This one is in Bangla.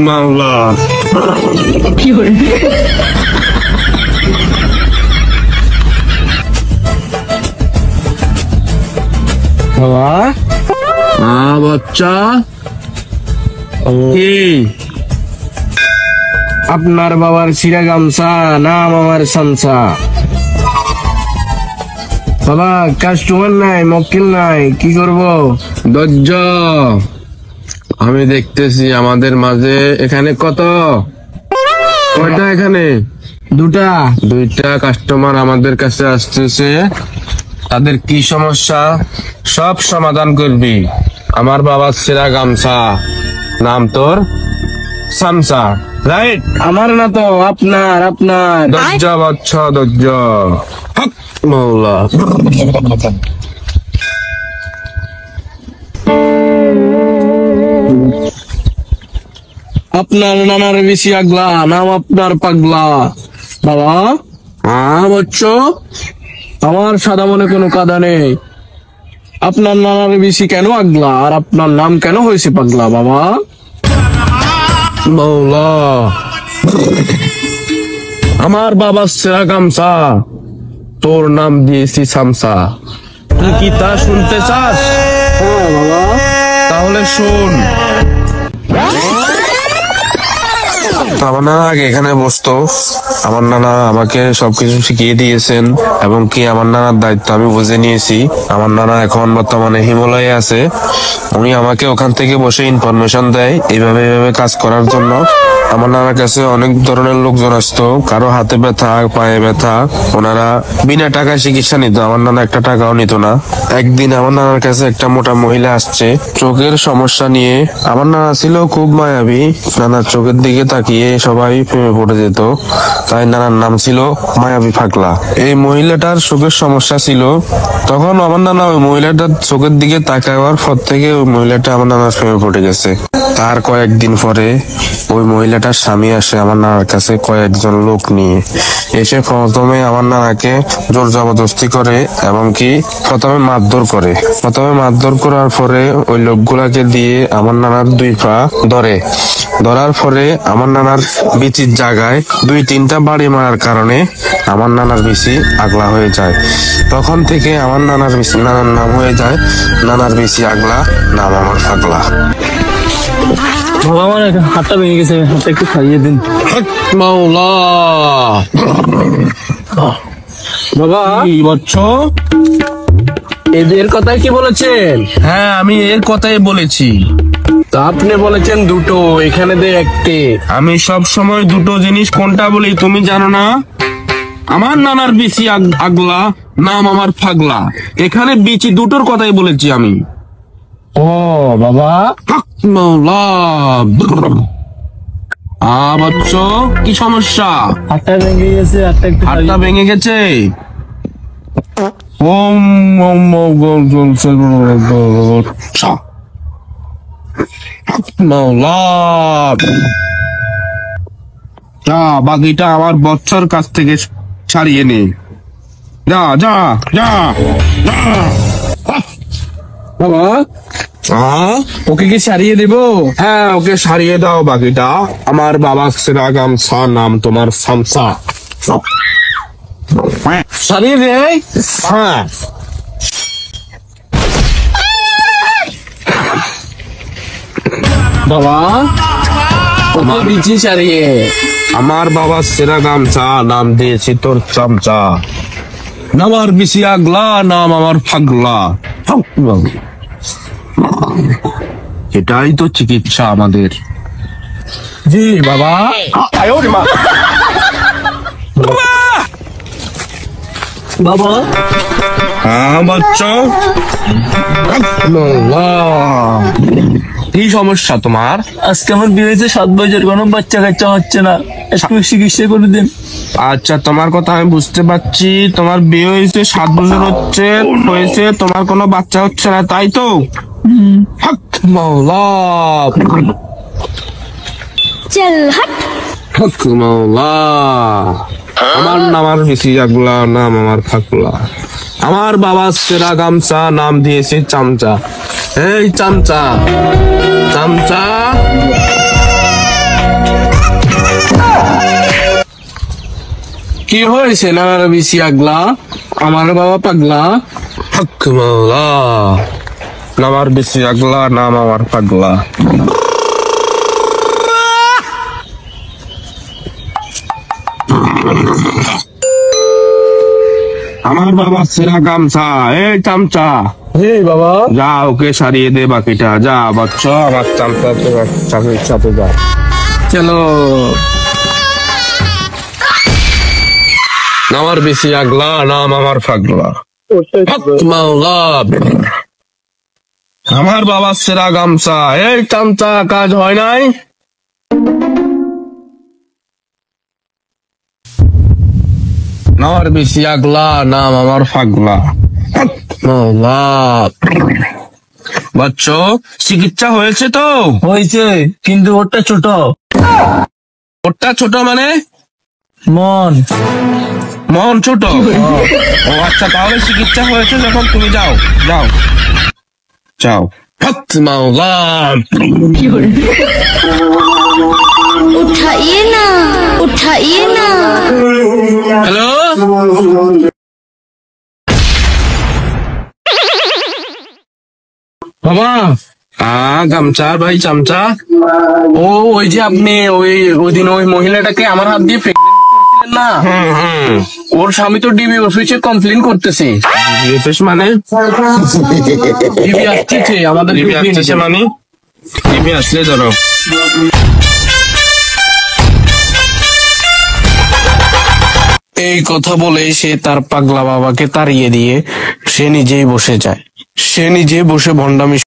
মাওলা বাবা বাচ্চা কি আপনার বাবার ছিঁড়া গামছা, নাম আমার সামসা। বাবা কাস্টমার নাই, মক্কেল নাই, কি করব? ধৈর্য, আমি দেখতেছি আমাদের মাঝে এখানে কয়টা এখানে দুইটা কাস্টমার আমাদের কাছে আসতেছে। তাদের কি সমস্যা সব সমাধান করবি। আমার বাবার ছেঁড়া গামছা, নাম তোর সামসা, রাইট? আমার না তো, আপনার। ধৈর্য বচ্চ, ধৈর্য। হক মাওলা। আপনার নানার বেশি আগলা, নাম আপনার পাগলা। বাবা বচ্চ, আমার সাদা মনে কোনো কাদা নেই। আপনার নানার বেশি কেন আগলা, আর আপনার নাম কেন হয়েছে পাগলা? বাবা মাওলা, আমার বাবার ছেঁড়া গামছা, তোর নাম দিয়েছি সামসা। তুই কি তা শুনতে চাস? হ্যাঁ বাবা। তাহলে শোন। আমার নানা আগে এখানে বসতো। আমার নানা আমাকে সবকিছু শিখিয়ে দিয়েছেন এবং কি আমার নানার দায়িত্ব আমি বুঝে নিয়েছি। আমার নানা এখন বর্তমানে হিমালয়ে আছে। উনি আমাকে ওখান থেকে বসে ইনফরমেশন দেয় এইভাবে কাজ করার জন্য। আমার নানার কাছে অনেক ধরনের লোকজন আসতো, কারো হাতে ব্যথা, পায়ে ব্যথা, ওনারা বিনা টাকায় চিকিৎসা নিত। আমার নানা একটা টাকাও নিত না। একদিন আমার নানার কাছে একটা মোটা মহিলা আসছে চোখের সমস্যা নিয়ে। আমার নানা ছিল খুব মায়াবী, নানার চোখের দিকে তাকিয়ে সবাই প্রেমে পড়ে যেত। তাই নানার নাম ছিল মায়াবী পাগলা। এই মহিলাটার চোখের সমস্যা ছিল। তখন আমার নানা ওই মহিলাটার চোখের দিকে তাকাবার পর থেকে ওই মহিলাটা আমার নানার প্রেমে পড়ে গেছে। তার কয়েকদিন পরে ওই মহিলাটার স্বামী আসে আমার নানার কাছে কয়েকজন লোক নিয়ে। এসে প্রথমে আমার নানাকে জোর জবরদস্তি করে এবং কি প্রথমে মারধর করার পরে ওই লোকগুলাকে দিয়ে আমার নানার 2 পা ধরার পরে আমার নানার বিচির জায়গায় 2-3টা বাড়ি মারার কারণে আমার নানার বিচি আগলা হয়ে যায়। তখন থেকে আমার নানার নাম হয়ে যায় নানার বিচি আগলা, নাম আমার পাগলা। বাবা আমার হাতটা ভেঙে গেছে, হাতটা একটু খাইয়ে দিন। মাওলা বাবা কি বচ্চ? এদের কথাই কি বলেছেন? হ্যাঁ, আমি এর কথাই বলেছি। তা আপনি বলেছেন দুটো, এখানে দে একটি। আমি সব সময় দুটো জিনিস কোনটা বলি তুমি জানো না? আমার নানার বিচি আগলা, নাম আমার পাগলা। এখানে বিচি দুটোর কথাই বলেছি আমি। ও বাবা মাওলা, বচ্চ কি সমস্যা? হাতটা ভেঙে গেছে, হাতটা একটু হাতটা ভেঙে গেছে। ওম ওম মাওলা, বাকিটা আমার বচ্চর কাছ থেকে ছাড়িয়ে নে। যা যা যা যা। বাবা ওকে কি সারিয়ে দেব? হ্যাঁ, ওকে সারিয়ে দাও বাকিটা। আমার বাবা ছেঁড়া গামছা, নাম তোমার সামসা। সারিয়ে দে। হ্যাঁ, বাবা ওকে দিচ্ছি সারিয়ে। আমার বাবা ছেঁড়া গামছা, নাম দিয়েছি তোর চামচা। নামার বিচি আগলা, নাম আমার পাগলা। এটাই তো চিকিৎসা আমাদের। জি বাবা। বাবা হ্যাঁ বাচ্চা, কি সমস্যা তোমার? আজকে আমার বিয়ে হয়েছে 7 বছর, কোনো বাচ্চা কাচ্চা হচ্ছে না, একটু চিকিৎসা করে দিন। আচ্ছা, তোমার কথা আমি বুঝতে পারছি। তোমার বিয়ে হয়েছে 7 বছর হয়েছে, তোমার কোনো বাচ্চা হচ্ছে না, তাই তো? হক মাওলা, चल हट। হক মাওলা। আমার নামার বেশি আগলা, নাম আমার ফাকলা। আমার বাবা ছেঁড়া গামছা, নাম দিয়েছে চামচা। এই চামচা, চামচা কি হয়েছে নানার বেশি আগলা? আমার বাবা পাগলা? হক মাওলা, নামার বেশি আগলা, নাম আমার পাগলা। আমার বাবা সেরা গামছা, এই চামচা হে বাবা, যা ওকে সারিয়ে দে বাকিটা, যা বাচ্চা আমার চামচা তোমার চাকরির সাথে যা। চলো। নামার বেশি আগলা, নাম আমার পাগলা। হক মাওলা, আমার বাবার সেরা গামছা, এই চামচা কাজ হয় নাই। নামার বেশি আগলা, নাম আমার পাগলা। হক মাওলা। বাচ্চ চিকিৎসা হয়েছে তো? হয়েছে, কিন্তু ওটা ছোট। ওটা ছোট মানে? মন। মন ছোট? ও আচ্ছা, তাহলে চিকিৎসা হয়েছে যখন তুমি যাও, যাও যাও। হক মাওলা। उठाइए ना, उठाइए ना। হ্যালো, বাবা, গামছা ভাই চামচা। ওই যে আপনি ওই দিন ওই মহিলাটাকে আমার হাত দিয়ে প্রেগনেন্ট করছিলেন না, ওর স্বামী তো ডিবি অফিসে কমপ্লেন করতেছে। বিএফএস মানে? ডিবি আসতেছে আমাদের টিভি ডিবি আসতেছে মানে? টিভি আসলে ধরো। এই কথা বলে সে তার পাগলা বাবাকে তাড়িয়ে দিয়ে সে নিজেই বসে যায়। সে নিজে বসে ভণ্ডামি